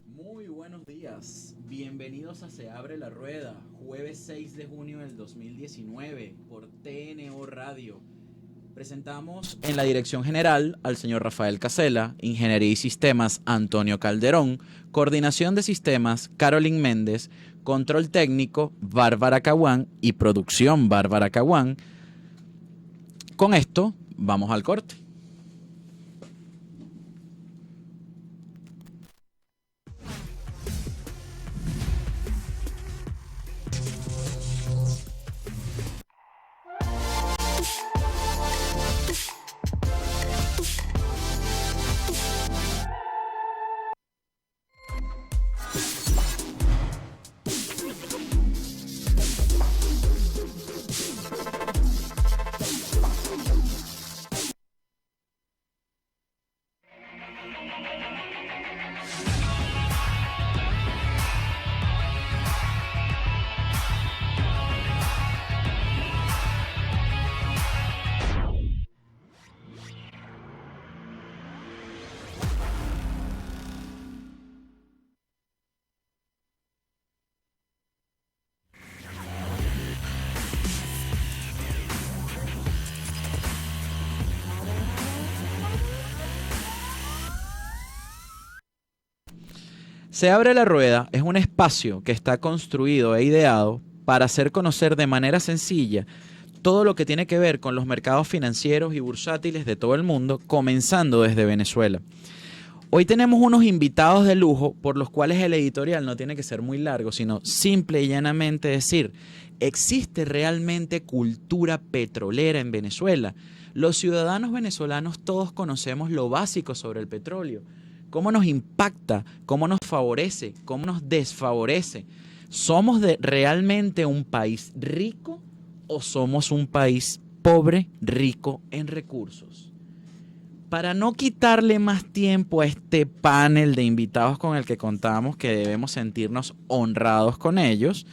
Muy buenos días, bienvenidos a Se Abre la Rueda, jueves 6 de junio del 2019 por TNO Radio. Presentamos en la dirección general al señor Rafael Casela, Ingeniería y Sistemas Antonio Calderón, Coordinación de Sistemas Carolyn Méndez, Control Técnico Bárbara Caguán y Producción Bárbara Caguán. Con esto vamos al corte. Se Abre la Rueda es un espacio que está construido e ideado para hacer conocer de manera sencilla todo lo que tiene que ver con los mercados financieros y bursátiles de todo el mundo, comenzando desde Venezuela. Hoy tenemos unos invitados de lujo por los cuales el editorial no tiene que ser muy largo, sino simple y llanamente decir, ¿existe realmente cultura petrolera en Venezuela? Los ciudadanos venezolanos todos conocemos lo básico sobre el petróleo. ¿Cómo nos impacta? ¿Cómo nos favorece? ¿Cómo nos desfavorece? ¿Somos realmente un país rico o somos un país pobre, rico en recursos? Para no quitarle más tiempo a este panel de invitados con el que contamos, que debemos sentirnos honrados con ellos,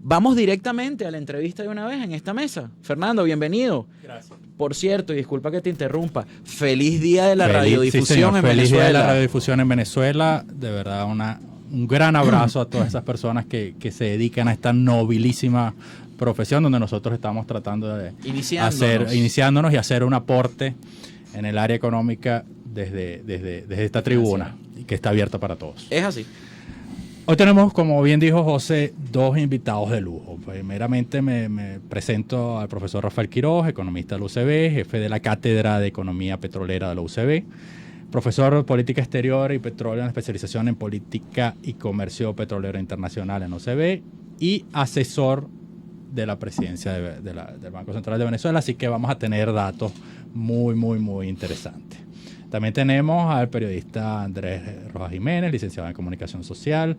vamos directamente a la entrevista de una vez en esta mesa. Fernando, bienvenido. Gracias. Por cierto, y disculpa que te interrumpa, feliz día de la radiodifusión en Venezuela. Feliz día de la radiodifusión en Venezuela. De verdad, un gran abrazo a todas esas personas que se dedican a esta nobilísima profesión donde nosotros estamos tratando de iniciándonos y hacer un aporte en el área económica desde esta tribuna que está abierta para todos. Es así. Hoy tenemos, como bien dijo José, dos invitados de lujo. Primeramente me presento al profesor Rafael Quiroz, economista de la UCB, jefe de la Cátedra de Economía Petrolera de la UCB, profesor de Política Exterior y Petróleo en especialización en Política y Comercio Petrolero Internacional en la UCB y asesor de la presidencia del Banco Central de Venezuela, así que vamos a tener datos muy interesantes. También tenemos al periodista Andrés Rojas Jiménez, licenciado en Comunicación Social,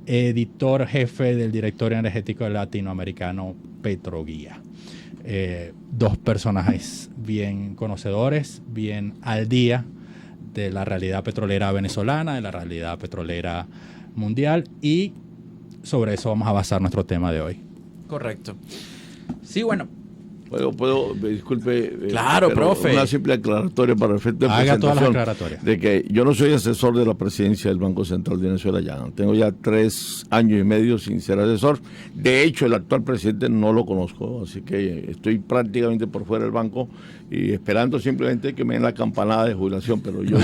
editor jefe del Directorio Energético Latinoamericano Petroguía. Dos personajes bien conocedores, bien al día de la realidad petrolera venezolana, de la realidad petrolera mundial, y sobre eso vamos a basar nuestro tema de hoy. Correcto. Sí, bueno. Disculpe. Claro, profe. Una simple aclaratoria para efecto de presentación. Haga todas las aclaratorias. De que yo no soy asesor de la presidencia del Banco Central de Venezuela ya. Tengo ya 3 años y medio sin ser asesor. De hecho, el actual presidente no lo conozco, así que estoy prácticamente por fuera del banco y esperando simplemente que me den la campanada de jubilación. Pero yo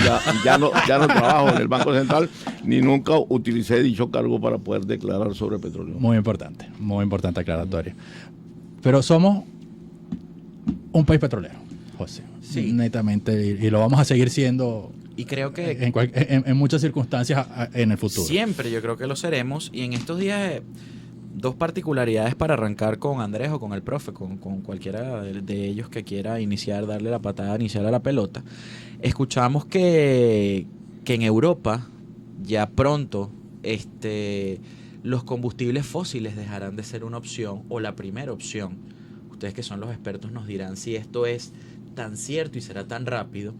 ya no trabajo en el Banco Central ni nunca utilicé dicho cargo para poder declarar sobre petróleo. Muy importante aclaratoria. Pero somos un país petrolero, José. Sí. Netamente, y lo vamos a seguir siendo. Y creo que en muchas circunstancias en el futuro. Siempre yo creo que lo seremos. Y en estos días, dos particularidades para arrancar con Andrés o con el profe, con cualquiera de ellos que quiera darle la patada inicial a la pelota. Escuchamos que en Europa ya pronto los combustibles fósiles dejarán de ser una opción o la primera opción. Ustedes que son los expertos nos dirán si esto es tan cierto y será tan rápido.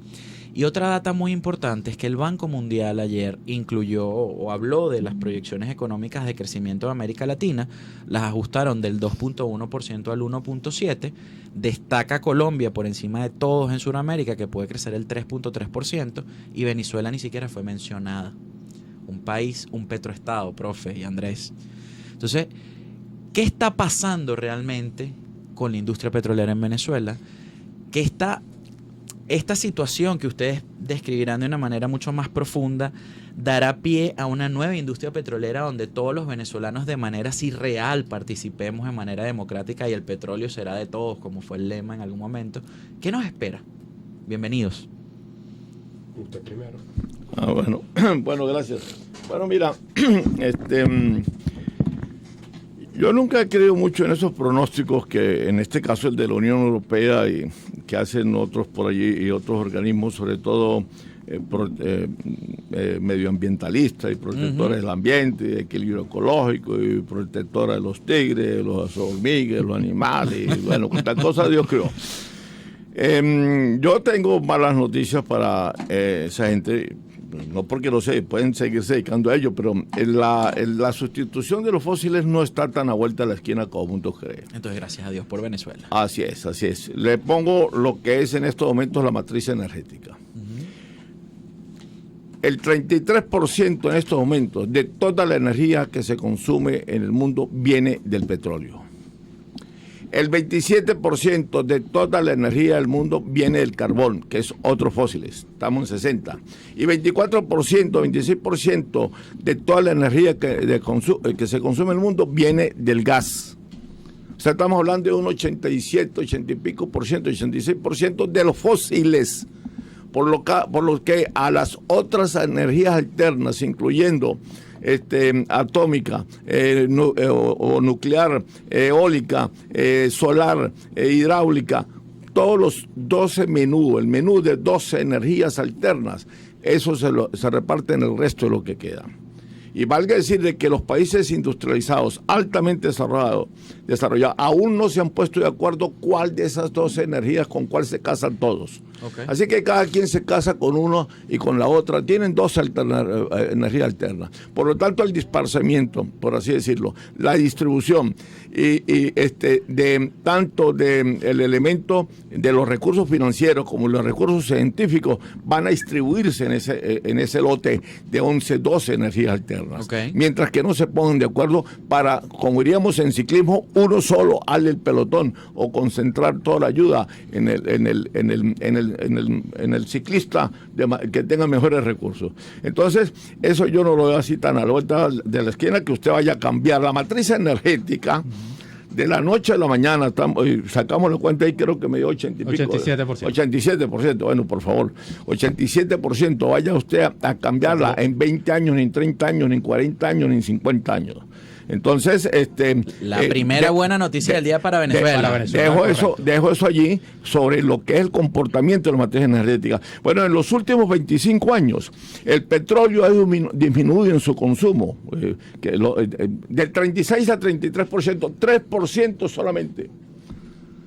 Y otra data muy importante es que el Banco Mundial ayer incluyó o habló de las proyecciones económicas de crecimiento de América Latina, las ajustaron del 2.1% al 1.7%, destaca Colombia por encima de todos en Sudamérica que puede crecer el 3.3% y Venezuela ni siquiera fue mencionada. un país, un petroestado, profe y Andrés. Entonces, ¿qué está pasando realmente con la industria petrolera en Venezuela? Que esta situación que ustedes describirán de una manera mucho más profunda dará pie a una nueva industria petrolera donde todos los venezolanos de manera así real participemos de manera democrática y el petróleo será de todos, como fue el lema en algún momento. ¿Qué nos espera? Bienvenidos. Usted primero. Bueno, bueno, gracias. Bueno, mira, yo nunca he creído mucho en esos pronósticos que, en este caso el de la Unión Europea y que hacen otros por allí y otros organismos, sobre todo medioambientalistas y protectores del ambiente, de equilibrio ecológico y protectora de los tigres, los hormigas, los animales, y bueno, cuántas cosas Dios creó. Yo tengo malas noticias para esa gente. No porque lo sé, pueden seguirse dedicando a ello, pero la sustitución de los fósiles no está tan a vuelta a la esquina como muchos creen. Entonces, gracias a Dios por Venezuela. Así es, así es. Le pongo lo que es en estos momentos la matriz energética. El 33% en estos momentos de toda la energía que se consume en el mundo viene del petróleo. El 27% de toda la energía del mundo viene del carbón, que es otros fósiles. Estamos en 60. Y 24%, 26% de toda la energía que se consume en el mundo viene del gas. O sea, estamos hablando de un 87, 80 y pico por ciento, 86% de los fósiles. Por lo que a las otras energías alternas, incluyendo atómica o nuclear, eólica, solar, hidráulica, todos los 12 menús, el menú de 12 energías alternas, eso se reparte en el resto de lo que queda. Y valga decir de que los países industrializados, altamente desarrollados, aún no se han puesto de acuerdo cuál de esas 12 energías con cuál se casan todos. Okay. Así que cada quien se casa con uno y con la otra. Tienen dos energías alternas. Por lo tanto, el dispersamiento, por así decirlo, la distribución de tanto del elemento de los recursos financieros como los recursos científicos van a distribuirse en ese lote de 11, 12 energías alternas. Okay. Mientras que no se pongan de acuerdo para, como diríamos en ciclismo, uno solo darle el pelotón o concentrar toda la ayuda en el ciclista que tenga mejores recursos. Entonces, eso yo no lo veo así tan a la vuelta de la esquina que usted vaya a cambiar la matriz energética. De la noche a la mañana, sacamos la cuenta ahí, creo que me dio 80 y pico. 87%. 87%, bueno, por favor. 87%, vaya usted a cambiarla en 20 años, ni en 30 años, ni en 40 años, ni en 50 años. Entonces, la primera buena noticia del día para Venezuela. Dejo eso allí sobre lo que es el comportamiento de la materia energética. Bueno, en los últimos 25 años, el petróleo ha disminuido en su consumo, del 36 al 33%, 3% solamente.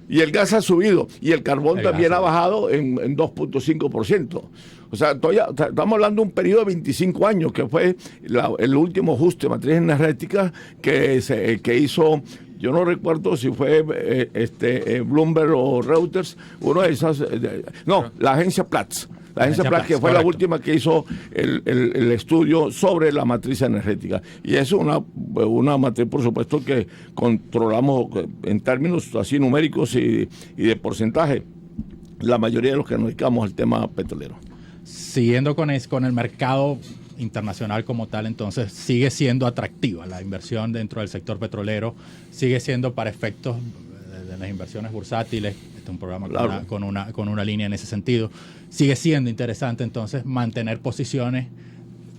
Y el gas ha subido, y el carbón también ha bajado en 2.5%. O sea, estamos hablando de un periodo de 25 años, que fue el último ajuste de matriz energética que hizo, yo no recuerdo si fue Bloomberg o Reuters, uno de esas, la agencia Platts. La agencia Platts, que fue correcto, la última que hizo el estudio sobre la matriz energética. Y es una matriz, por supuesto, que controlamos en términos así numéricos y de porcentaje la mayoría de los que nos dedicamos al tema petrolero. Siguiendo con el mercado internacional como tal, entonces sigue siendo atractiva la inversión dentro del sector petrolero, sigue siendo para efectos de las inversiones bursátiles. Este es un programa claro, con una línea en ese sentido. Sigue siendo interesante entonces mantener posiciones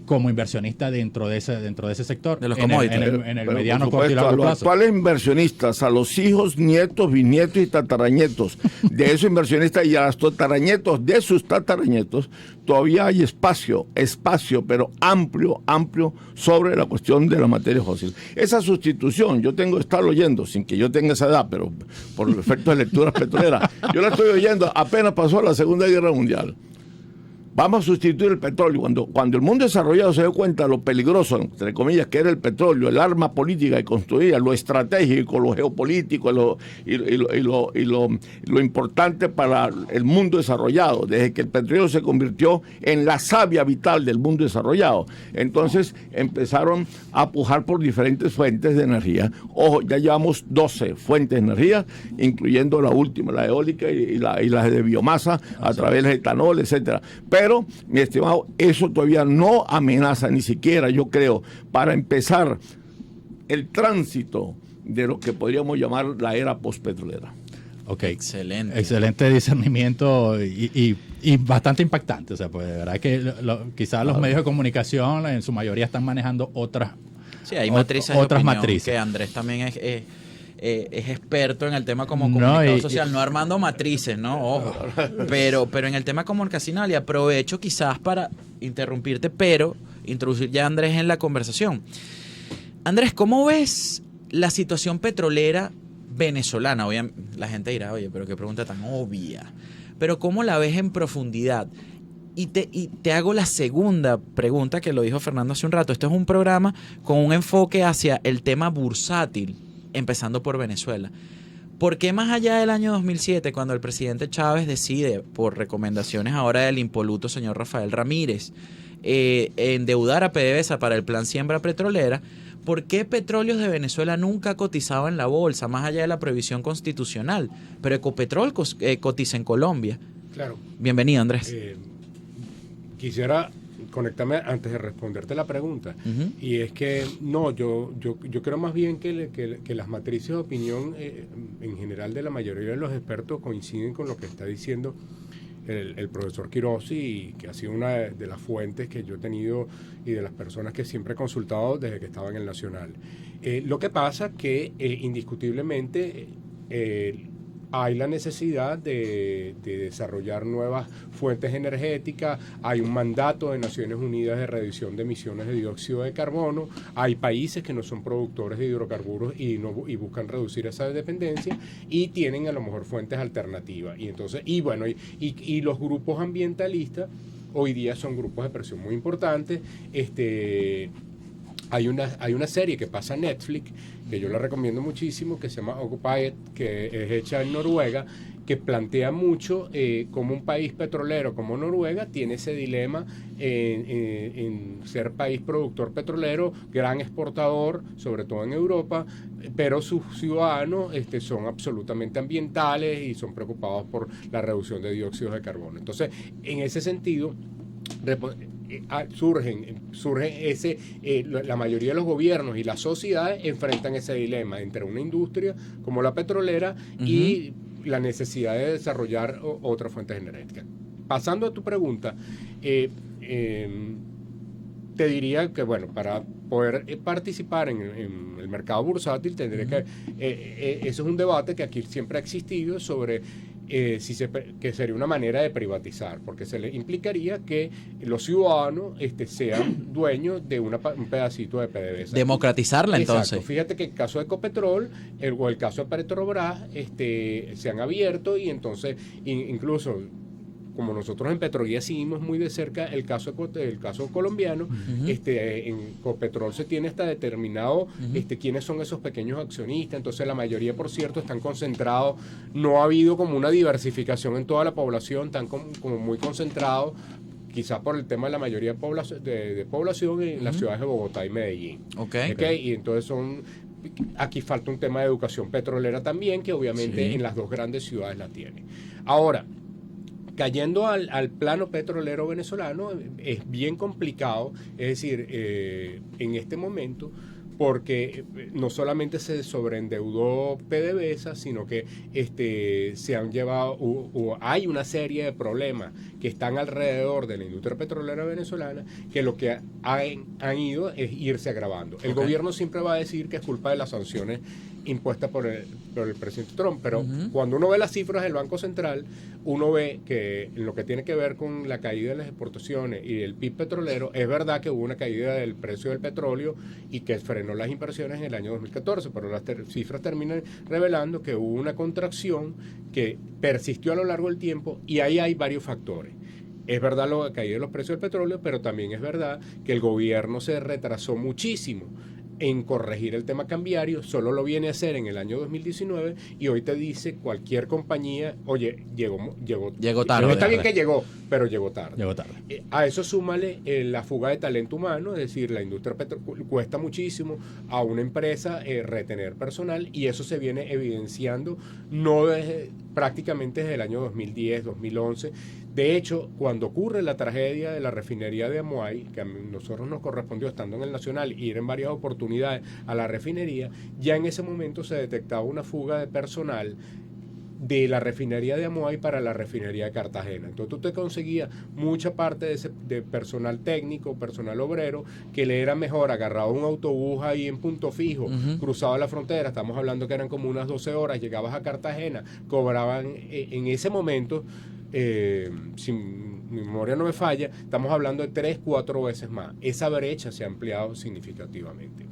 como inversionista dentro de ese sector, de los commodities, en el mediano, corto y largo plazo. A los actuales inversionistas, a los hijos, nietos, bisnietos y tataranietos de esos inversionistas y a los tataranietos de sus tataranietos, todavía hay espacio, pero amplio, sobre la cuestión de la materia fósil. Esa sustitución, yo tengo que estarlo oyendo, sin que yo tenga esa edad, pero por efecto de lecturas petroleras, yo la estoy oyendo, apenas pasó la Segunda Guerra Mundial. vamos a sustituir el petróleo. Cuando el mundo desarrollado se dio cuenta de lo peligroso, entre comillas, que era el petróleo, el arma política que construía, lo estratégico, lo geopolítico, lo importante para el mundo desarrollado, desde que el petróleo se convirtió en la savia vital del mundo desarrollado. Entonces empezaron a pujar por diferentes fuentes de energía. Ojo, ya llevamos 12 fuentes de energía, incluyendo la última, la eólica y las de biomasa, a través del etanol, etcétera. Pero, mi estimado, eso todavía no amenaza ni siquiera, yo creo, para empezar el tránsito de lo que podríamos llamar la era postpetrolera. Ok, Excelente. Excelente discernimiento y bastante impactante. O sea, pues de verdad que quizás los medios de comunicación en su mayoría están manejando otras Sí, hay matrices de otras opinión, matrices. que Andrés también es experto en el tema como comunicador social, no armando matrices, ¿no? Ojo. Pero en el tema comunicacional, y aprovecho quizás para interrumpirte, pero introducir ya a Andrés en la conversación. Andrés, ¿cómo ves la situación petrolera venezolana? Obviamente, la gente dirá, oye, pero qué pregunta tan obvia. Pero ¿cómo la ves en profundidad? Y te hago la segunda pregunta, que lo dijo Fernando hace un rato. Este es un programa con un enfoque hacia el tema bursátil, empezando por Venezuela. ¿Por qué más allá del año 2007, cuando el presidente Chávez decide, por recomendaciones ahora del impoluto señor Rafael Ramírez, endeudar a PDVSA para el plan Siembra Petrolera, ¿por qué Petróleos de Venezuela nunca ha cotizado en la bolsa, más allá de la prohibición constitucional? Pero Ecopetrol cotiza en Colombia. Claro. Bienvenido, Andrés. Quisiera conectarme antes de responderte la pregunta. Y es que, no, yo creo más bien que las matrices de opinión en general de la mayoría de los expertos coinciden con lo que está diciendo el profesor Quiroz, y que ha sido una de las fuentes que yo he tenido y de las personas que siempre he consultado desde que estaba en el Nacional. Lo que pasa que indiscutiblemente hay la necesidad de desarrollar nuevas fuentes energéticas, hay un mandato de Naciones Unidas de reducción de emisiones de dióxido de carbono, hay países que no son productores de hidrocarburos y buscan reducir esa dependencia y tienen a lo mejor fuentes alternativas. Y entonces, y los grupos ambientalistas hoy día son grupos de presión muy importantes. Hay una serie que pasa en Netflix, que yo la recomiendo muchísimo, que se llama Occupied, que es hecha en Noruega, que plantea mucho cómo un país petrolero como Noruega tiene ese dilema en ser país productor petrolero, gran exportador, sobre todo en Europa, pero sus ciudadanos son absolutamente ambientales y son preocupados por la reducción de dióxido de carbono. Entonces, en ese sentido, la mayoría de los gobiernos y las sociedades enfrentan ese dilema entre una industria como la petrolera y la necesidad de desarrollar otras fuentes energéticas. Pasando a tu pregunta, te diría que, bueno, para poder participar en el mercado bursátil tendría que... eso es un debate que aquí siempre ha existido sobre que sería una manera de privatizar, porque se le implicaría que los ciudadanos sean dueños de un pedacito de PDVSA. Democratizarla, entonces. Exacto. Fíjate que el caso de Ecopetrol o el caso de Petrobras se han abierto, y entonces incluso, como nosotros en Petroguía seguimos muy de cerca el caso colombiano, en Ecopetrol se tiene hasta determinado quiénes son esos pequeños accionistas. Entonces la mayoría, por cierto, están concentrados. No ha habido como una diversificación en toda la población, están como muy concentrados, quizás por el tema de la mayoría de población en las ciudades de Bogotá y Medellín. Okay. Y entonces aquí falta un tema de educación petrolera también, que obviamente en las dos grandes ciudades la tiene. Ahora, cayendo al plano petrolero venezolano, es bien complicado, es decir, en este momento, porque no solamente se sobreendeudó PDVSA, sino que se han llevado, hay una serie de problemas que están alrededor de la industria petrolera venezolana, que lo que han ido es irse agravando. El gobierno siempre va a decir que es culpa de las sanciones impuestas por el presidente Trump, pero cuando uno ve las cifras del Banco Central, uno ve que en lo que tiene que ver con la caída de las exportaciones y el PIB petrolero, es verdad que hubo una caída del precio del petróleo y que frenó las inversiones en el año 2014, pero las cifras terminan revelando que hubo una contracción que persistió a lo largo del tiempo, y ahí hay varios factores. Es verdad lo caída de los precios del petróleo, pero también es verdad que el gobierno se retrasó muchísimo en corregir el tema cambiario, solo lo viene a hacer en el año 2019 y hoy te dice cualquier compañía, oye, llegó tarde. Está bien que llegó, pero llegó tarde. Llegó tarde. A eso súmale la fuga de talento humano, es decir, la industria cuesta muchísimo a una empresa retener personal y eso se viene evidenciando prácticamente desde el año 2010, 2011. De hecho, cuando ocurre la tragedia de la refinería de Amuay, que a nosotros nos correspondió estando en el Nacional ir en varias oportunidades a la refinería, ya en ese momento se detectaba una fuga de personal de la refinería de Amuay para la refinería de Cartagena. Entonces tú te conseguías mucha parte de personal técnico, personal obrero, que le era mejor agarrado un autobús ahí en punto fijo, cruzaba la frontera, estamos hablando que eran como unas 12 horas, llegabas a Cartagena, cobraban en ese momento, si mi memoria no me falla, estamos hablando de 3-4 veces más. Esa brecha se ha ampliado significativamente.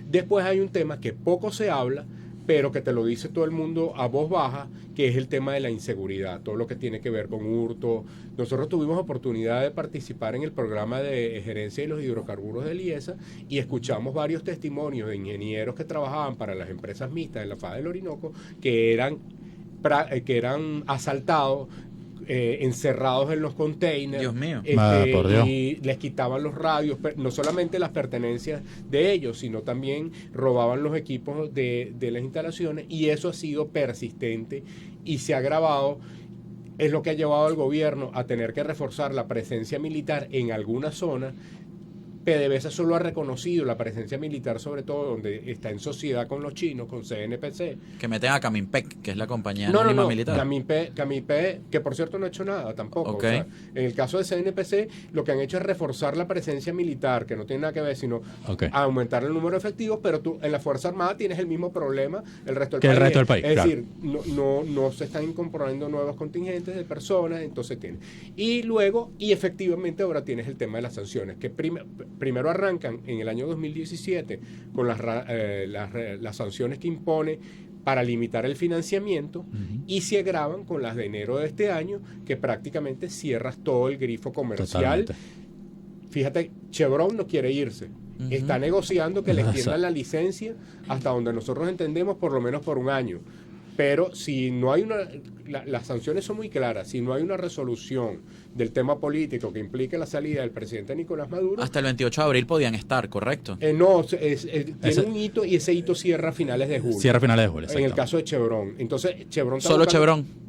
Después hay un tema que poco se habla, pero que te lo dice todo el mundo a voz baja, que es el tema de la inseguridad, todo lo que tiene que ver con hurto. Nosotros tuvimos oportunidad de participar en el programa de gerencia de los hidrocarburos del IESA y escuchamos varios testimonios de ingenieros que trabajaban para las empresas mixtas en la FAA del Orinoco que eran asaltados, encerrados en los containers. Dios mío. Por Dios. Y les quitaban los radios, no solamente las pertenencias de ellos, sino también robaban los equipos de las instalaciones y eso ha sido persistente y se ha agravado. Es lo que ha llevado al gobierno a tener que reforzar la presencia militar en algunas zonas. PDVSA solo ha reconocido la presencia militar, sobre todo donde está en sociedad con los chinos, con CNPC. Que meten a Caminpec, que es la compañía No, militar. Caminpec, que por cierto no ha hecho nada tampoco. Okay. O sea, en el caso de CNPC, lo que han hecho es reforzar la presencia militar, que no tiene nada que ver, sino aumentar el número de efectivos, pero tú en la Fuerza Armada tienes el mismo problema el resto del país. Es decir, no se están incorporando nuevos contingentes de personas, entonces tienes. Y luego, y efectivamente ahora tienes el tema de las sanciones, que primero arrancan en el año 2017 con las sanciones que impone para limitar el financiamiento y se agravan con las de enero de este año, que prácticamente cierras todo el grifo comercial. Totalmente. Fíjate, Chevron no quiere irse. Está negociando que le extiendan la licencia hasta donde nosotros entendemos por lo menos por un año. Pero si no hay las sanciones son muy claras, si no hay una resolución del tema político que implique la salida del presidente Nicolás Maduro. Hasta el 28 de abril podían estar, ¿correcto? No, tiene un hito y ese hito cierra a finales de julio. Cierra a finales de julio, en el caso de Chevron. Entonces, Chevron Solo Chevron.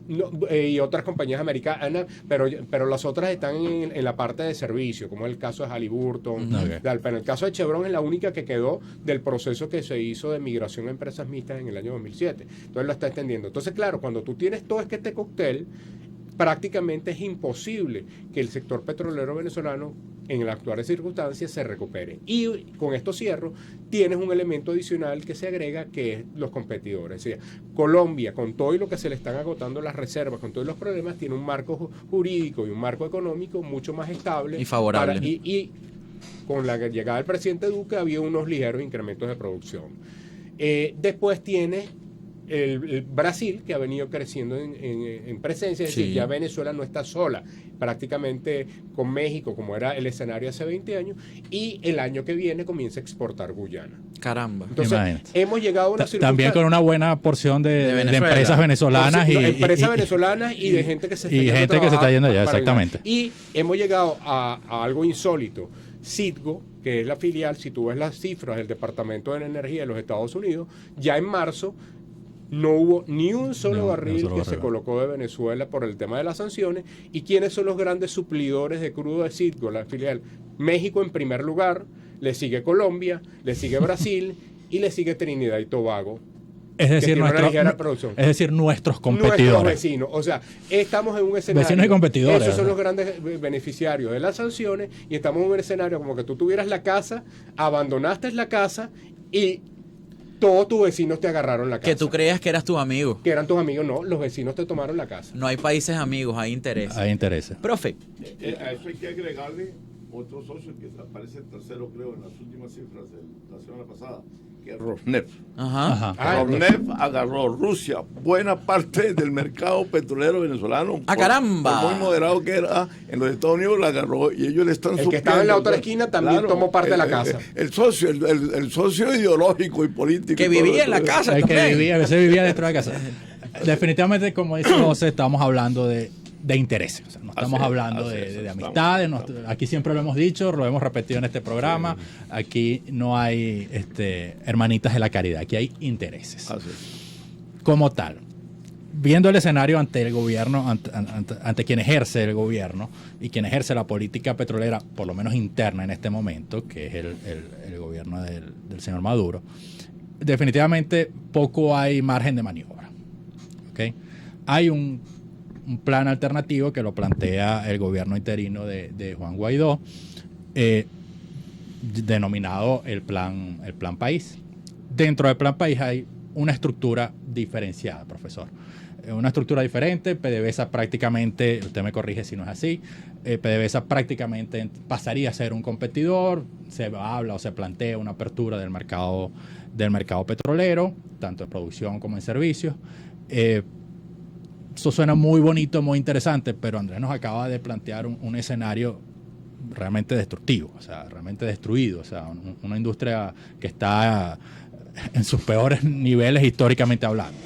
Y otras compañías americanas, pero las otras están en la parte de servicio, como es el caso de Halliburton. Pero en el caso de Chevron es la única que quedó del proceso que se hizo de migración a empresas mixtas en el año 2007. Entonces lo está extendiendo. Entonces, claro, cuando tú tienes todo este cóctel, prácticamente es imposible que el sector petrolero venezolano en las actuales circunstancias se recupere. Y con esto cierro, tienes un elemento adicional que se agrega, que es los competidores. Es decir, Colombia, con todo y lo que se le están agotando las reservas, con todos los problemas, tiene un marco jurídico y un marco económico mucho más estable. Y favorable. Y con la llegada del presidente Duque había unos ligeros incrementos de producción. Después tienes el Brasil, que ha venido creciendo en presencia, es decir, ya Venezuela no está sola, prácticamente con México, como era el escenario hace 20 años, y el año que viene comienza a exportar Guyana. Caramba. Entonces, hemos llegado a una circunstancia... También con una buena porción de empresas venezolanas. Empresas venezolanas y de gente que se está yendo allá, exactamente. Y hemos llegado a algo insólito. Citgo, que es la filial, si tú ves las cifras del Departamento de Energía de los Estados Unidos, ya en marzo no hubo ni un solo barril que se colocó de Venezuela por el tema de las sanciones. ¿Y quiénes son los grandes suplidores de crudo de Citgo, la filial? México en primer lugar, le sigue Colombia, le sigue Brasil y le sigue Trinidad y Tobago. Es decir, nuestros competidores. Nuestros vecinos. O sea, estamos en un escenario... Vecinos y competidores. Esos son los grandes beneficiarios de las sanciones y estamos en un escenario como que tú tuvieras la casa, abandonaste la casa y todos tus vecinos te agarraron la casa. Que tú creías que eras tu amigo. Que eran tus amigos, no. Los vecinos te tomaron la casa. No hay países amigos, hay intereses. Hay intereses. Profe. A eso hay que agregarle otro socio que aparece tercero, creo, en las últimas cifras de la semana pasada, que es Rosneft. Rosneft agarró Rusia, buena parte del mercado petrolero venezolano. ¡Caramba! Por muy moderado que era, en los Estados Unidos la agarró y ellos le están El que estaba en la otra esquina también tomó parte de la casa. El socio, el socio ideológico y político. Que vivía en la casa el también. que vivía dentro de la casa. Definitivamente, como dice José, estamos hablando de intereses. O sea, no estamos hablando de amistades. Aquí siempre lo hemos dicho, lo hemos repetido en este programa. Sí. Aquí no hay hermanitas de la caridad, aquí hay intereses. Como tal, viendo el escenario ante el gobierno, ante quien ejerce el gobierno y quien ejerce la política petrolera, por lo menos interna en este momento, que es el gobierno del señor Maduro, definitivamente poco hay margen de maniobra. ¿Okay? Hay un plan alternativo que lo plantea el gobierno interino de Juan Guaidó, denominado el plan País. Dentro del plan País hay una estructura diferenciada, profesor. Una estructura diferente. PDVSA prácticamente, usted me corrige si no es así, PDVSA prácticamente pasaría a ser un competidor. Se habla o se plantea una apertura del mercado petrolero, tanto en producción como en servicios. Eso suena muy bonito, muy interesante, pero Andrés nos acaba de plantear un escenario realmente destructivo, o sea, realmente destruido, o sea, una industria que está en sus peores niveles históricamente hablando.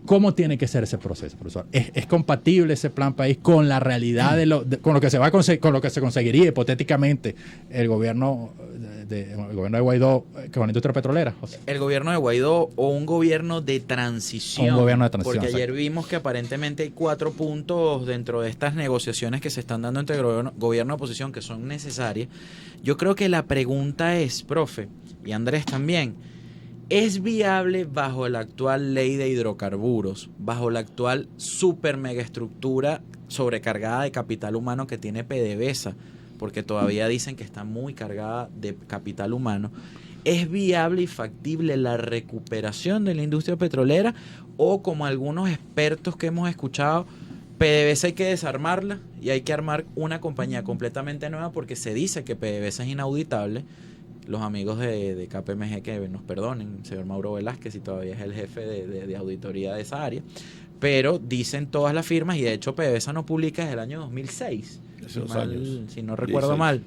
¿Cómo tiene que ser ese proceso, profesor? ¿Es compatible ese plan país con la realidad con lo que se va a con lo que se conseguiría hipotéticamente el gobierno de Guaidó con la industria petrolera? José. El gobierno de Guaidó o un gobierno de transición. Un gobierno de transición. Porque ayer vimos que aparentemente hay 4 puntos dentro de estas negociaciones que se están dando entre gobierno y oposición que son necesarias. Yo creo que la pregunta es, profe, y Andrés también, ¿es viable bajo la actual ley de hidrocarburos, bajo la actual super mega estructura sobrecargada de capital humano que tiene PDVSA? Porque todavía dicen que está muy cargada de capital humano. ¿Es viable y factible la recuperación de la industria petrolera? O como algunos expertos que hemos escuchado, PDVSA hay que desarmarla y hay que armar una compañía completamente nueva porque se dice que PDVSA es inauditable. Los amigos de KPMG que nos perdonen, señor Mauro Velázquez, si todavía es el jefe de auditoría de esa área, pero dicen todas las firmas y de hecho PDVSA no publica desde el año 2006, si no recuerdo mal,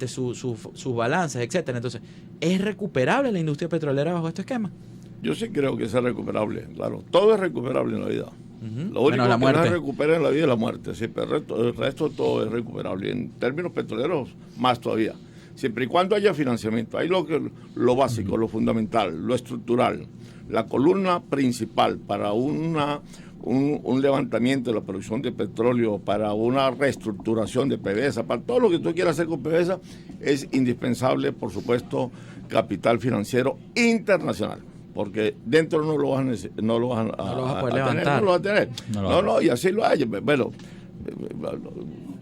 sus balances, etcétera. Entonces, ¿es recuperable la industria petrolera bajo este esquema? Yo sí creo que es recuperable, claro, todo es recuperable en la vida. Lo único la que muerte. no se recupera en la vida es la muerte, sí, pero el resto todo es recuperable. En términos petroleros, más todavía. Siempre y cuando haya financiamiento, hay lo básico, lo fundamental, lo estructural, la columna principal para un levantamiento de la producción de petróleo, para una reestructuración de PDVSA, para todo lo que tú quieras hacer con PDVSA, es indispensable, por supuesto, capital financiero internacional. Porque dentro no lo vas a poder levantar. No lo vas a tener. Y así lo hay. Bueno,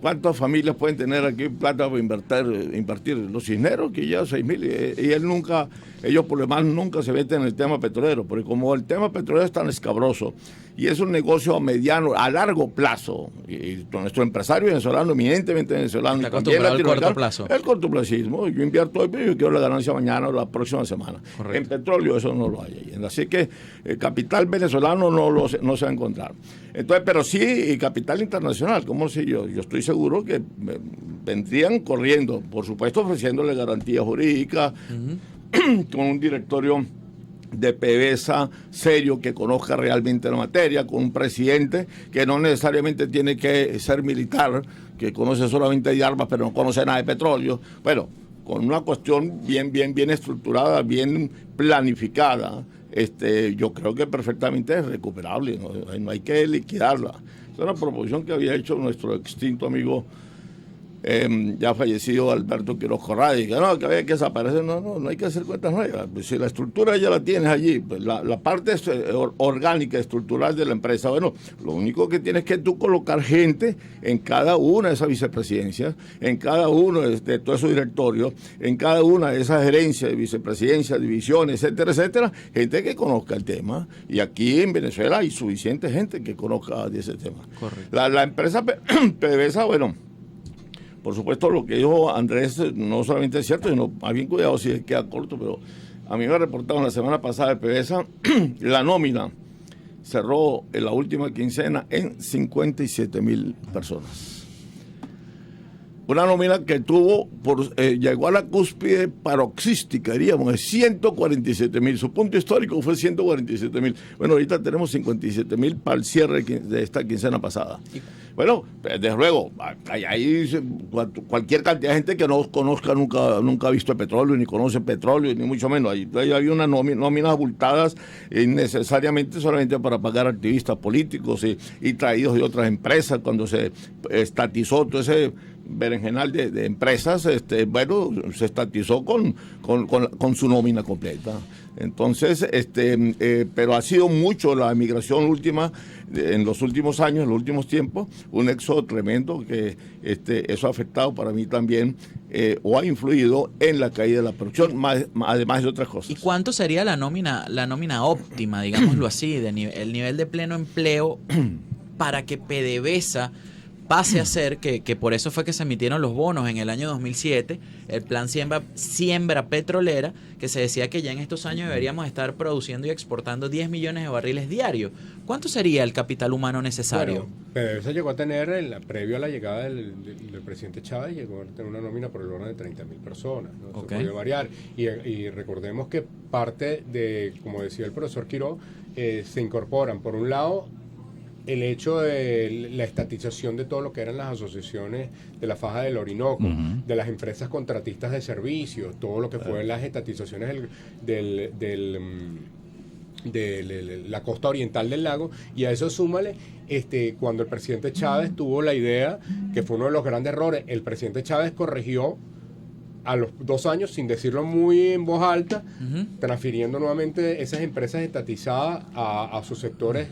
¿cuántas familias pueden tener aquí plata para invertir? Los Cisneros, que ya 6.000, y ellos por lo demás nunca se meten en el tema petrolero, porque como el tema petrolero es tan escabroso y es un negocio a largo plazo, y nuestro empresario venezolano, eminentemente venezolano, está acostumbrado al corto plazo. El cortoplacismo, yo invierto hoy, yo quiero la ganancia mañana o la próxima semana. Correcto. En petróleo eso no lo hay. Así que el capital venezolano no se va a encontrar. Entonces, pero sí capital internacional, ¿cómo sé yo? Yo estoy seguro que vendrían corriendo, por supuesto ofreciéndole garantías jurídicas, con un directorio de PDVSA serio que conozca realmente la materia, con un presidente que no necesariamente tiene que ser militar, que conoce solamente de armas pero no conoce nada de petróleo. Bueno, con una cuestión bien estructurada, bien planificada, yo creo que perfectamente es recuperable, no hay que liquidarla. Es una proposición que había hecho nuestro extinto amigo ya fallecido Alberto Quiroz Corradi, que había que desaparecer. No hay que hacer cuentas nuevas. Pues si la estructura ya la tienes allí, pues la parte orgánica, estructural de la empresa, bueno, lo único que tienes que tú colocar gente en cada una de esas vicepresidencias, en cada uno de todos esos directorios, en cada una de esas gerencias de vicepresidencia, divisiones, etcétera, etcétera, gente que conozca el tema. Y aquí en Venezuela hay suficiente gente que conozca de ese tema. Correcto. La empresa PDVSA, bueno, Por supuesto, lo que dijo Andrés no solamente es cierto, sino más bien cuidado si queda corto, pero a mí me reportaron la semana pasada de PDVSA la nómina cerró en la última quincena en 57,000 personas. Una nómina que llegó a la cúspide paroxística, diríamos, de 147,000. Su punto histórico fue 147,000. Bueno, ahorita tenemos 57,000 para el cierre de esta quincena pasada. Bueno, desde luego, hay cualquier cantidad de gente que no conozca, nunca ha visto el petróleo, ni conoce petróleo, ni mucho menos. Ahí había unas nóminas abultadas innecesariamente solamente para pagar activistas políticos y traídos de otras empresas cuando se estatizó todo ese berenjenal de empresas, bueno, se estatizó con su nómina completa. Entonces, pero ha sido mucho la emigración última, en los últimos años, en los últimos tiempos, un éxodo tremendo que eso ha afectado para mí también, o ha influido en la caída de la producción, además de otras cosas. ¿Y cuánto sería la nómina óptima, digámoslo así, el nivel de pleno empleo para que PDVSA pase a ser, que por eso fue que se emitieron los bonos en el año 2007, el plan siembra petrolera, que se decía que ya en estos años deberíamos estar produciendo y exportando 10 millones de barriles diarios? ¿Cuánto sería el capital humano necesario? Bueno, PDVSA llegó a tener, previo a la llegada del presidente Chávez, llegó a tener una nómina por el orden de 30,000 personas, ¿no? Eso puede variar. Y recordemos que parte de, como decía el profesor Quiró, se incorporan, por un lado, el hecho de la estatización de todo lo que eran las asociaciones de la faja del Orinoco, de las empresas contratistas de servicios, todo lo que fue las estatizaciones de la costa oriental del lago, y a eso súmale cuando el presidente Chávez tuvo la idea, que fue uno de los grandes errores, el presidente Chávez corrigió a los 2 años, sin decirlo muy en voz alta, transfiriendo nuevamente esas empresas estatizadas a sus sectores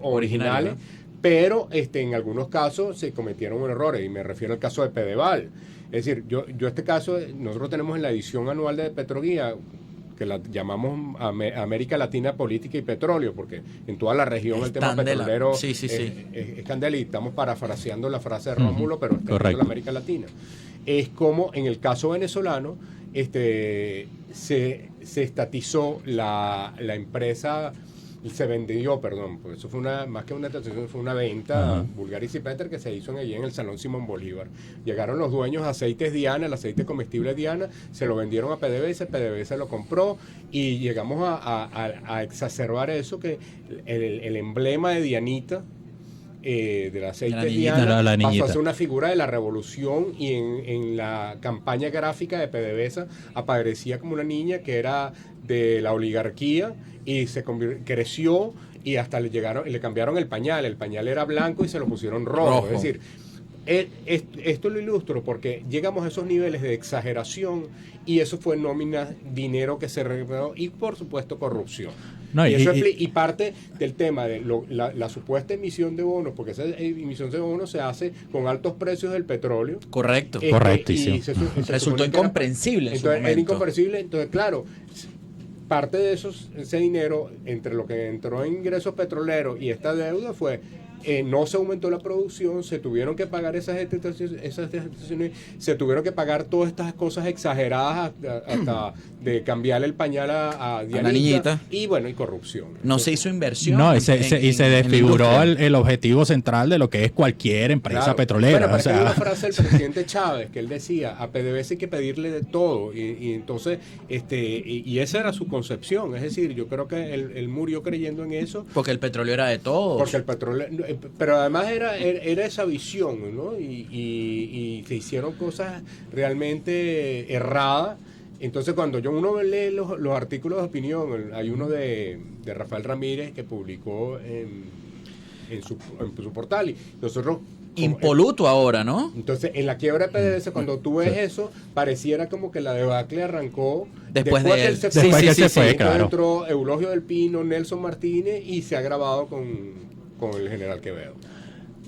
originales, ¿no? Pero en algunos casos se cometieron errores, y me refiero al caso de Pedeval. Es decir, yo este caso, nosotros tenemos en la edición anual de Petroguía, que la llamamos América Latina Política y Petróleo, porque en toda la región el tema petrolero es candela, y estamos parafraseando la frase de Rómulo, pero está en la América Latina. Es como en el caso venezolano, se estatizó la empresa. Se vendió, porque eso fue más que una transacción, fue una venta, Bulgaris y Peter, que se hizo allí en el Salón Simón Bolívar. Llegaron los dueños de Aceites Diana, el aceite comestible Diana, se lo vendieron a PDVSA lo compró, y llegamos a exacerbar eso, que el emblema de Dianita, del aceite Diana, pasó a ser una figura de la revolución, y en la campaña gráfica de PDVSA aparecía como una niña que era de la oligarquía, y creció, y hasta le cambiaron el pañal era blanco y se lo pusieron rojo. Es decir, esto lo ilustro porque llegamos a esos niveles de exageración, y eso fue nómina, dinero que se recuperó, y por supuesto corrupción. No, y parte del tema de la supuesta emisión de bonos, porque esa emisión de bonos se hace con altos precios del petróleo. Correcto. Correctísimo. Resultó incomprensible. Entonces, era incomprensible. Entonces, claro, parte de ese dinero, entre lo que entró en ingresos petroleros y esta deuda, fue no se aumentó la producción, se tuvieron que pagar esas estaciones, se tuvieron que pagar todas estas cosas exageradas, hasta de cambiarle el pañal a la niñita, y bueno, y corrupción. No se hizo inversión. No, se desfiguró el objetivo central de lo que es cualquier empresa petrolera. Bueno, hay una frase del presidente Chávez que él decía: a PDVSA hay que pedirle de todo, y entonces y esa era su concepción. Es decir, yo creo que él murió creyendo en eso, porque el petróleo era de todos. Porque el petróleo, pero además era esa visión, ¿no? Y se hicieron cosas realmente erradas. Entonces, cuando uno lee los artículos de opinión, hay uno de Rafael Ramírez que publicó en su portal, y nosotros... Impoluto ahora, ¿no? Entonces, en la quiebra de PDVSA, cuando tú ves eso, pareciera como que la debacle arrancó después de que él. él se fue. Claro. Entró Eulogio del Pino, Nelson Martínez, y se ha grabado con el general Quevedo.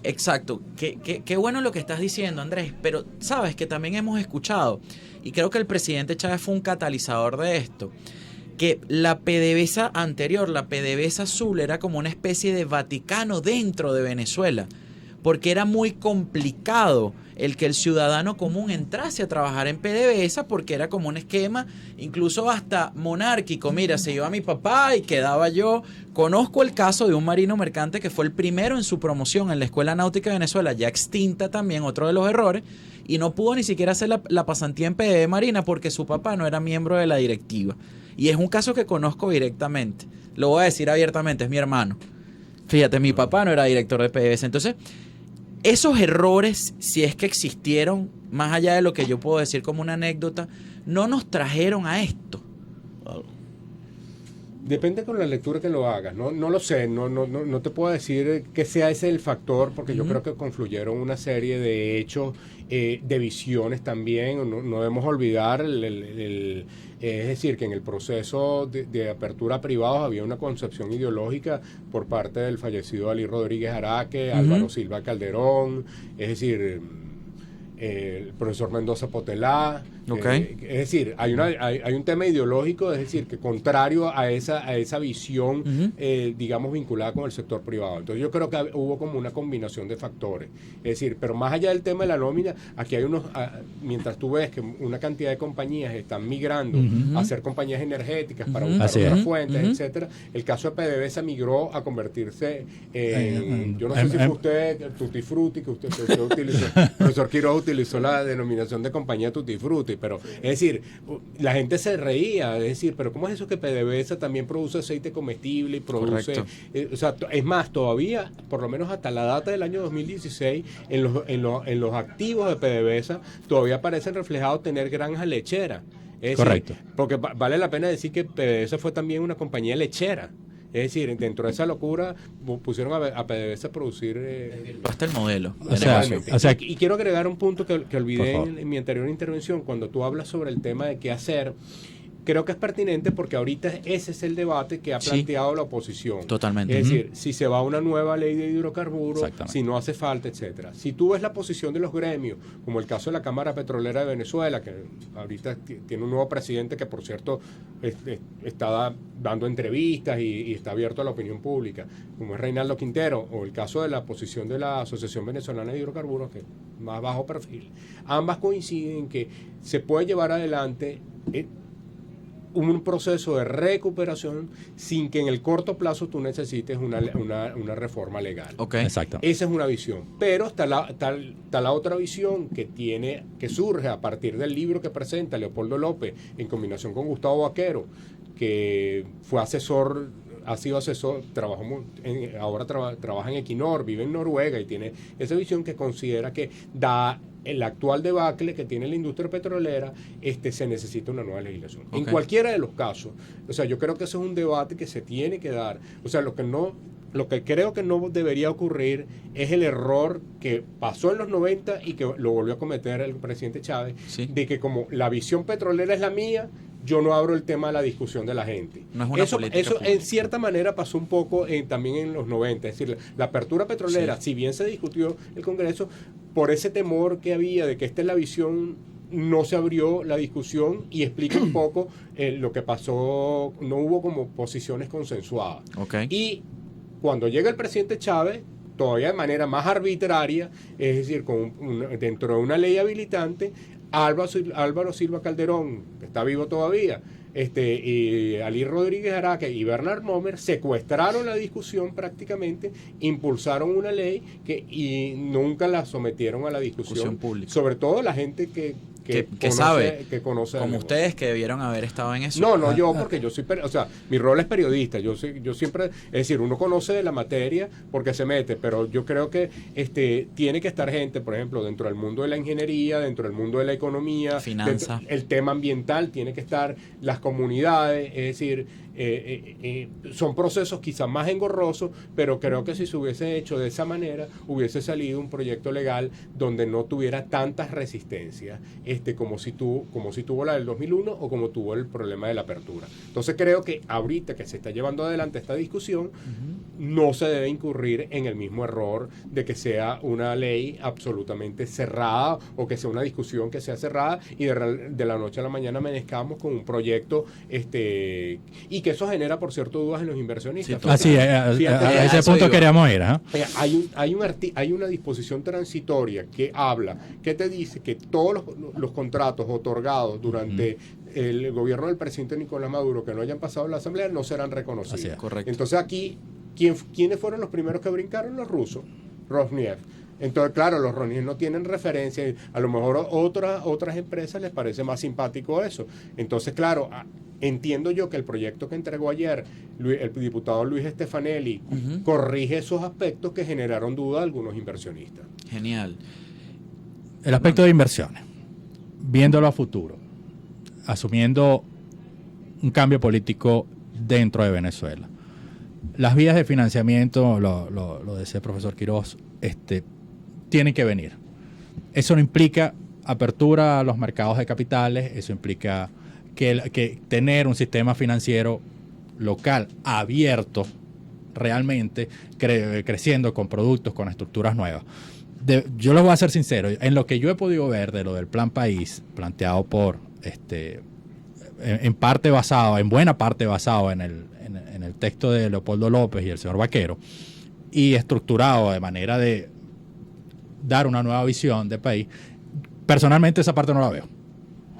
Exacto. Qué bueno lo que estás diciendo, Andrés, pero sabes que también hemos escuchado, y creo que el presidente Chávez fue un catalizador de esto, que la PDVSA anterior, la PDVSA Azul, era como una especie de Vaticano dentro de Venezuela, porque era muy complicado el que el ciudadano común entrase a trabajar en PDVSA, porque era como un esquema incluso hasta monárquico. Mira, se iba mi papá y quedaba yo. Conozco el caso de un marino mercante que fue el primero en su promoción en la Escuela Náutica de Venezuela, ya extinta también, otro de los errores, y no pudo ni siquiera hacer la pasantía en PDV Marina porque su papá no era miembro de la directiva. Y es un caso que conozco directamente. Lo voy a decir abiertamente, es mi hermano. Fíjate, mi papá no era director de PDVSA. Entonces, esos errores, si es que existieron, más allá de lo que yo puedo decir como una anécdota, no nos trajeron a esto. Depende con la lectura que lo hagas, no lo sé, no te puedo decir que sea ese el factor, porque yo creo que confluyeron una serie de hechos, de visiones también. No debemos olvidar, es decir, que en el proceso de apertura a privados había una concepción ideológica por parte del fallecido Ali Rodríguez Araque, Álvaro Silva Calderón, es decir, el profesor Mendoza Potelá. Okay. Es decir, hay un tema ideológico, es decir, que contrario a esa visión, digamos, vinculada con el sector privado. Entonces yo creo que hubo como una combinación de factores. Es decir, pero más allá del tema de la nómina, aquí hay mientras tú ves que una cantidad de compañías están migrando a ser compañías energéticas para buscar otras fuentes, etcétera. El caso de PDVSA migró a convertirse en, yo no sé si fue usted, Tutti Frutti, que usted utilizó, el profesor Quiroz utilizó la denominación de compañía Tutti Frutti. Pero, es decir, la gente se reía, es decir, pero ¿cómo es eso que PDVSA también produce aceite comestible y produce? O sea, es más, todavía, por lo menos hasta la data del año 2016, en los activos de PDVSA todavía parecen reflejados tener granjas lecheras. Correcto. Porque vale la pena decir que PDVSA fue también una compañía lechera. Es decir, dentro de esa locura pusieron a PDVSA a producir... hasta el modelo. O sea, y quiero agregar un punto que olvidé en mi anterior intervención. Cuando tú hablas sobre el tema de qué hacer, creo que es pertinente porque ahorita ese es el debate que ha planteado la oposición. Totalmente. Es decir, si se va a una nueva ley de hidrocarburos, si no hace falta, etcétera. Si tú ves la posición de los gremios, como el caso de la Cámara Petrolera de Venezuela, que ahorita tiene un nuevo presidente que, por cierto, está dando entrevistas y está abierto a la opinión pública, como es Reinaldo Quintero, o el caso de la posición de la Asociación Venezolana de Hidrocarburos, que es más bajo perfil, ambas coinciden en que se puede llevar adelante un proceso de recuperación sin que en el corto plazo tú necesites una reforma legal. Okay. Exacto. Esa es una visión. Pero está la otra visión que surge a partir del libro que presenta Leopoldo López en combinación con Gustavo Vaquero, que fue asesor, ha sido asesor, ahora trabaja en Equinor, vive en Noruega y tiene esa visión que considera que el actual debacle que tiene la industria petrolera, se necesita una nueva legislación. Okay. En cualquiera de los casos, o sea, yo creo que eso es un debate que se tiene que dar. O sea, lo que creo que no debería ocurrir es el error que pasó en los 90 y que lo volvió a cometer el presidente Chávez, de que como la visión petrolera es la mía, yo no abro el tema de la discusión de la gente. No es una eso política en cierta manera pasó un poco también en los 90. Es decir, la apertura petrolera, si bien se discutió el Congreso, por ese temor que había de que esta es la visión, no se abrió la discusión y explica un poco lo que pasó. No hubo como posiciones consensuadas. Okay. Y cuando llega el presidente Chávez, todavía de manera más arbitraria, es decir, dentro de una ley habilitante, Álvaro Silva Calderón, que está vivo todavía, y Ali Rodríguez Araque y Bernard Momer secuestraron la discusión prácticamente, impulsaron una ley y nunca la sometieron a la discusión pública. Sobre todo la gente que conoce como ustedes que debieron haber estado en eso. No, yo, porque yo soy, o sea, mi rol es periodista, yo siempre, es decir, uno conoce de la materia porque se mete, pero yo creo que tiene que estar gente, por ejemplo, dentro del mundo de la ingeniería, dentro del mundo de la economía, finanza, el tema ambiental, tiene que estar las comunidades, es decir, son procesos quizás más engorrosos, pero creo que si se hubiese hecho de esa manera, hubiese salido un proyecto legal donde no tuviera tantas resistencias, como si tuvo la del 2001 o como tuvo el problema de la apertura. Entonces creo que ahorita que se está llevando adelante esta discusión, no se debe incurrir en el mismo error de que sea una ley absolutamente cerrada o que sea una discusión que sea cerrada y de la noche a la mañana amanezcamos con un proyecto y que eso genera, por cierto, dudas en los inversionistas. Sí, Así, a ese punto queríamos ir. Hay una disposición transitoria que habla, que te dice que todos los contratos otorgados durante el gobierno del presidente Nicolás Maduro que no hayan pasado en la Asamblea no serán reconocidos. Así es, correcto. Entonces aquí, ¿quiénes fueron los primeros que brincaron? Los rusos, Rosneft. Entonces, claro, los Rosneft no tienen referencia. A lo mejor otras empresas les parece más simpático eso. Entonces, claro, entiendo yo que el proyecto que entregó ayer el diputado Luis Stefanelli corrige esos aspectos que generaron duda a algunos inversionistas. Genial. El aspecto de inversiones, viéndolo a futuro, asumiendo un cambio político dentro de Venezuela. Las vías de financiamiento, lo decía el profesor Quiroz, tienen que venir. Eso no implica apertura a los mercados de capitales, eso implica que tener un sistema financiero local abierto realmente, creciendo con productos, con estructuras nuevas. Yo les voy a ser sincero, en lo que yo he podido ver de lo del Plan País, planteado por, en buena parte basado en el texto de Leopoldo López y el señor Vaquero, y estructurado de manera de dar una nueva visión de país, personalmente esa parte no la veo.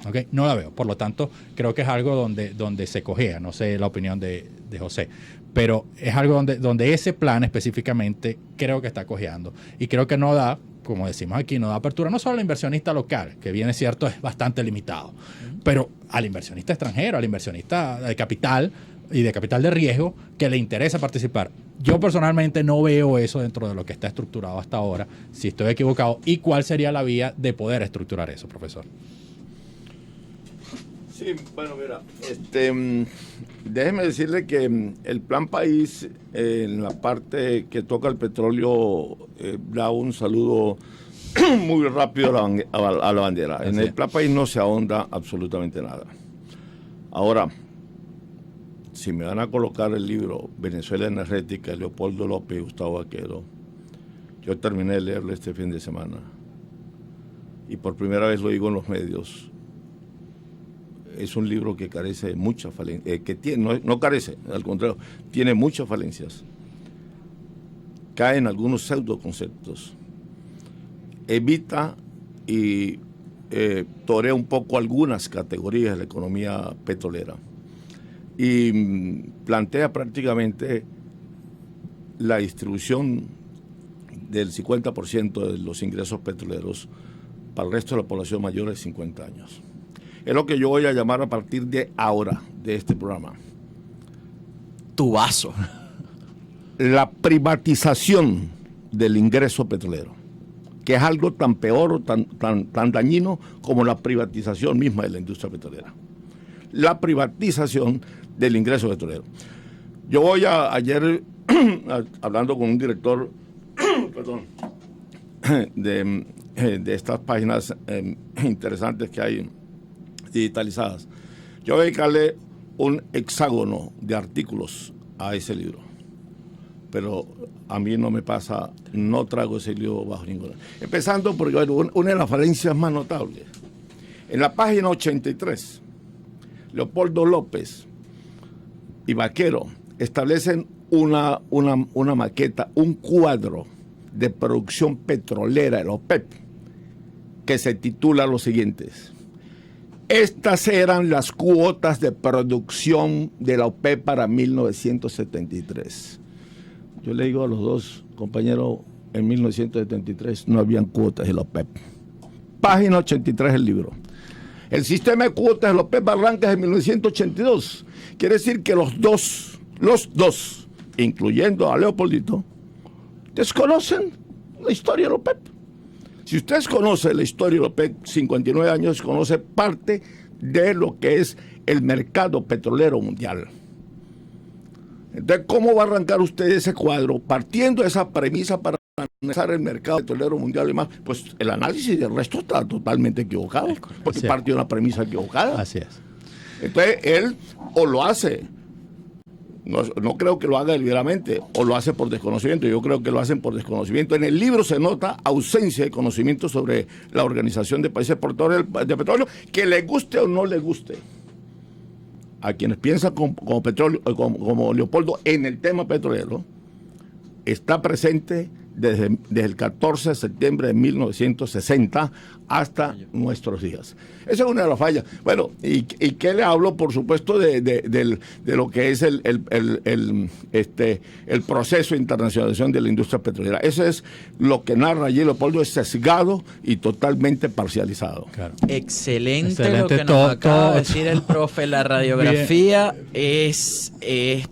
¿Okay? No la veo. Por lo tanto, creo que es algo donde se cojea. No sé la opinión de José, pero es algo donde ese plan específicamente creo que está cojeando. Y creo que no da, como decimos aquí, no da apertura no solo al inversionista local, que bien es cierto, es bastante limitado, pero al inversionista extranjero, al inversionista de capital y de capital de riesgo que le interesa participar. Yo personalmente no veo eso dentro de lo que está estructurado hasta ahora, si estoy equivocado, y cuál sería la vía de poder estructurar eso, profesor. Sí, bueno, mira, déjeme decirle que el Plan País, en la parte que toca el petróleo, da un saludo muy rápido a la bandera. En el Plan País no se ahonda absolutamente nada. Ahora, si me van a colocar el libro Venezuela Energética, Leopoldo López y Gustavo Vaquero, yo terminé de leerlo este fin de semana y por primera vez lo digo en los medios. Es un libro que carece de muchas falencias, no carece, al contrario, tiene muchas falencias. Cae en algunos pseudoconceptos. Evita y torea un poco algunas categorías de la economía petrolera. Y plantea prácticamente la distribución del 50% de los ingresos petroleros para el resto de la población mayor de 50 años. Es lo que yo voy a llamar a partir de ahora, de este programa. Tu vaso. La privatización del ingreso petrolero, que es algo tan peor o tan dañino como la privatización misma de la industria petrolera. La privatización del ingreso petrolero. Yo voy ayer, hablando con un director de estas páginas interesantes que hay digitalizadas, yo voy a dedicarle un hexágono de artículos a ese libro, pero a mí no me pasa, no trago ese libro bajo ninguna. Empezando porque una de las falencias más notables, en la página 83, Leopoldo López y Vaquero establecen una maqueta, un cuadro de producción petrolera de la OPEP, que se titula lo siguientes: estas eran las cuotas de producción de la OPEP para 1973. Yo le digo a los dos compañeros, en 1973 no habían cuotas de la OPEP. Página 83 del libro. El sistema de cuotas de la OPEP arranca en 1982. Quiere decir que los dos, incluyendo a Leopoldito, desconocen la historia de la OPEP. Si ustedes conocen la historia de la OPEP, 59 años, conoce parte de lo que es el mercado petrolero mundial. Entonces, ¿cómo va a arrancar usted ese cuadro partiendo de esa premisa para analizar el mercado petrolero mundial y más? Pues el análisis del resto está totalmente equivocado, porque parte de una premisa equivocada. Así es. Entonces, él o lo hace No creo que lo haga deliberadamente o lo hace por desconocimiento. Yo creo que lo hacen por desconocimiento. En el libro se nota ausencia de conocimiento sobre la Organización de Países Exportadores de Petróleo, que le guste o no le guste a quienes piensan como petróleo, como Leopoldo en el tema petrolero. Está presente desde el 14 de septiembre de 1960 hasta nuestros días. Esa es una de las fallas. Bueno, ¿y qué le hablo? Por supuesto, de lo que es el proceso de internacionalización de la industria petrolera. Eso es lo que narra allí Leopoldo, es sesgado y totalmente parcializado. Claro. Excelente lo que nos acaba de decir el profe. La radiografía es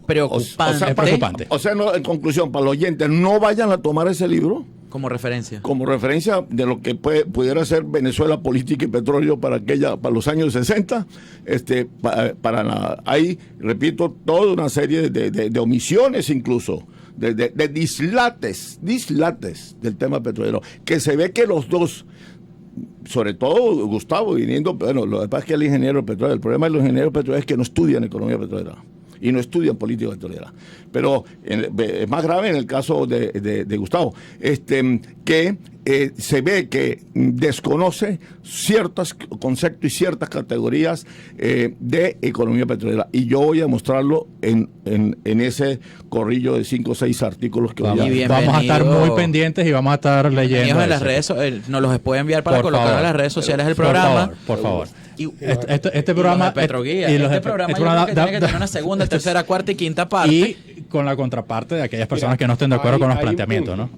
preocupante. O sea, no, en conclusión, para los oyentes, no vayan a tomar ese libro como referencia de lo que pudiera ser Venezuela, política y petróleo para los años 60. Hay, repito, toda una serie de omisiones, incluso de dislates del tema petrolero, que se ve que los dos, sobre todo Gustavo viniendo, bueno, lo que pasa es que el ingeniero petrolero, el problema de los ingenieros petroleros es que no estudian economía petrolera y no estudian política petrolera. Pero es más grave en el caso de Gustavo, que se ve que desconoce ciertos conceptos y ciertas categorías de economía petrolera. Y yo voy a mostrarlo en ese corrillo de 5 o 6 artículos que vamos a estar muy pendientes y vamos a estar leyendo. En las redes, nos los puede enviar para colocar en las redes sociales del programa. Por favor. Y este programa Petroguía, este programa tiene que tener una segunda, tercera, cuarta y quinta parte, y con la contraparte de aquellas personas que no estén de acuerdo con los planteamientos, ¿no?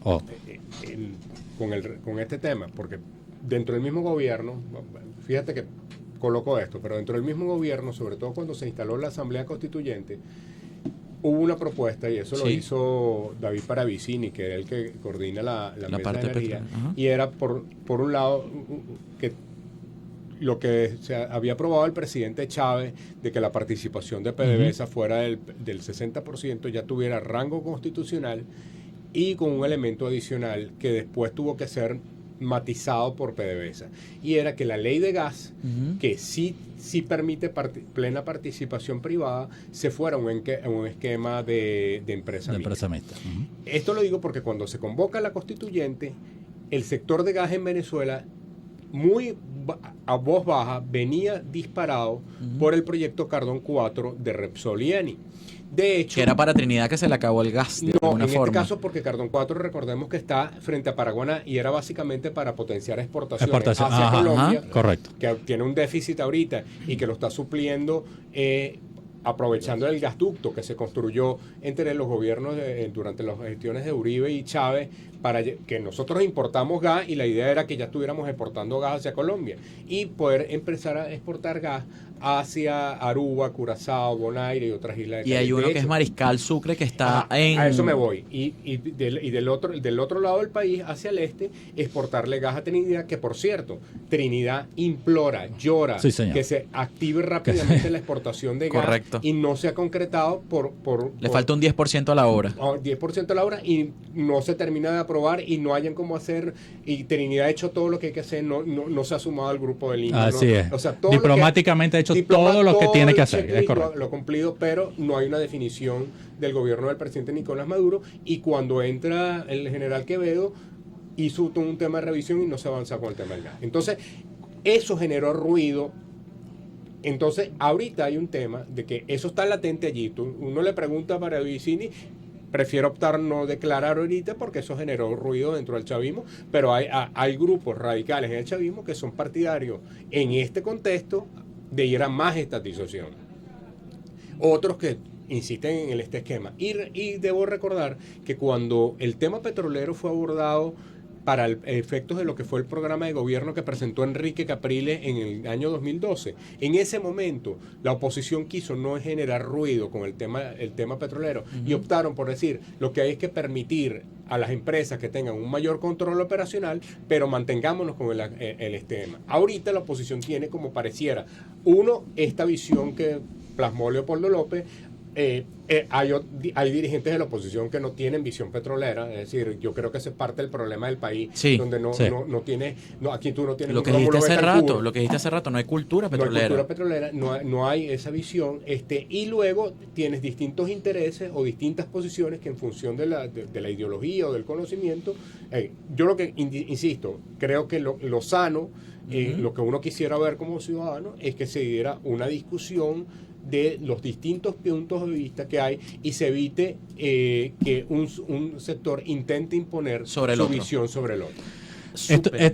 Con este tema, porque dentro del mismo gobierno, fíjate que coloco esto, pero dentro del mismo gobierno, sobre todo cuando se instaló la Asamblea Constituyente, hubo una propuesta, y eso lo hizo David Paravicini, que es el que coordina la mesa de energía, y era por un lado que lo que se había aprobado el presidente Chávez, de que la participación de PDVSA fuera del 60%, ya tuviera rango constitucional, y con un elemento adicional que después tuvo que ser matizado por PDVSA, y era que la ley de gas, que sí permite plena participación privada, se fuera a un esquema de empresa mixta. Esto lo digo porque cuando se convoca la constituyente, el sector de gas en Venezuela, muy a voz baja, venía disparado por el proyecto Cardón 4 de Repsol y Eni. De hecho, que era para Trinidad, que se le acabó el gas de alguna forma. Este caso porque Cardón 4, recordemos que está frente a Paraguaná y era básicamente para potenciar exportaciones hacia Colombia, correcto, que tiene un déficit ahorita y que lo está supliendo aprovechando el gasducto que se construyó entre los gobiernos durante las gestiones de Uribe y Chávez, para que nosotros importamos gas, y la idea era que ya estuviéramos exportando gas hacia Colombia y poder empezar a exportar gas hacia Aruba, Curazao, Bonaire y otras islas. Y hay uno que es Mariscal Sucre, que está a eso me voy. Y del otro lado del país, hacia el este, exportarle gas a Trinidad, que por cierto, Trinidad implora, llora, que se active rápidamente la exportación de gas. Correcto. Y no se ha concretado Le falta un 10% a la obra. 10% a la obra, y no se termina de aprobar y no hayan cómo hacer, y Trinidad ha hecho todo lo que hay que hacer, no se ha sumado al grupo de Lima. Así es. O sea, diplomáticamente ha hecho todo lo que tiene que hacer. Es correcto. Lo ha cumplido, pero no hay una definición del gobierno del presidente Nicolás Maduro, y cuando entra el general Quevedo hizo todo un tema de revisión y no se avanza con el tema del gas. Entonces, eso generó ruido. Entonces, ahorita hay un tema de que eso está latente allí. Uno le pregunta para Vicini, prefiero optar no declarar ahorita porque eso generó ruido dentro del chavismo, pero hay grupos radicales en el chavismo que son partidarios en este contexto de ir a más estatización. Otros que insisten en este esquema. Y debo recordar que cuando el tema petrolero fue abordado para efectos de lo que fue el programa de gobierno que presentó Enrique Capriles en el año 2012. En ese momento, la oposición quiso no generar ruido con el tema petrolero, y optaron por decir, lo que hay es que permitir a las empresas que tengan un mayor control operacional, pero mantengámonos con el tema. Ahorita la oposición tiene, como pareciera, esta visión que plasmó Leopoldo López, hay dirigentes de la oposición que no tienen visión petrolera, es decir, yo creo que esa es parte del problema del país, Sí. donde Sí. aquí tú no tienes Lo que un dijiste Rómulo hace Betancourt. rato, lo que dijiste hace rato, no hay cultura No hay petrolera. cultura petrolera, no hay esa visión, y luego tienes distintos intereses o distintas posiciones que en función de la ideología o del conocimiento, yo lo que insisto, creo que lo sano, lo que uno quisiera ver como ciudadano es que se diera una discusión de los distintos puntos de vista que hay y se evite que un sector intente imponer Sobre el su otro. visión sobre el otro.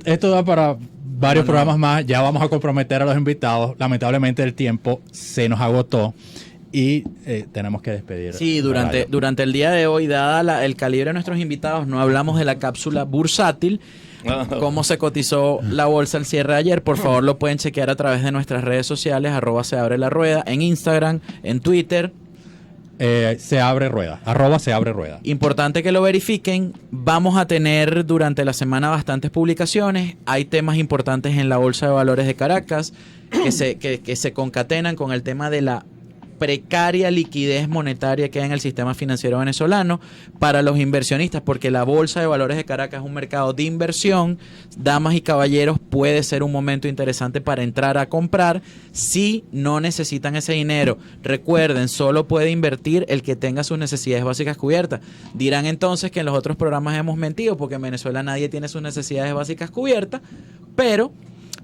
Esto da para varios No. programas más. Ya vamos a comprometer a los invitados. Lamentablemente el tiempo se nos agotó y tenemos que despedir. Sí, la radio. durante el día de hoy, dada el calibre de nuestros invitados, no hablamos de la cápsula bursátil, cómo se cotizó la bolsa al cierre de ayer. Por favor, lo pueden chequear a través de nuestras redes sociales, @seabreLaRueda, en Instagram, en Twitter. Se abre rueda. @se abre rueda. Importante que lo verifiquen. Vamos a tener durante la semana bastantes publicaciones. Hay temas importantes en la Bolsa de Valores de Caracas que se concatenan con el tema de la precaria liquidez monetaria que hay en el sistema financiero venezolano para los inversionistas, porque la Bolsa de Valores de Caracas es un mercado de inversión. Damas y caballeros, puede ser un momento interesante para entrar a comprar si no necesitan ese dinero. Recuerden, solo puede invertir el que tenga sus necesidades básicas cubiertas. Dirán entonces que en los otros programas hemos mentido, porque en Venezuela nadie tiene sus necesidades básicas cubiertas, pero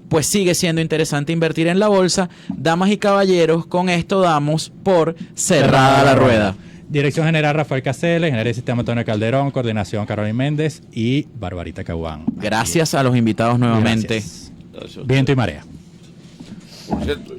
pues sigue siendo interesante invertir en la bolsa. Damas y caballeros, con esto damos por cerrada la rueda. Dirección General Rafael Caseles, Ingeniería del Sistema Antonio Calderón, Coordinación Carolina Méndez y Barbarita Caguán. Gracias a los invitados nuevamente. Gracias. Gracias. Viento y marea. Por cierto,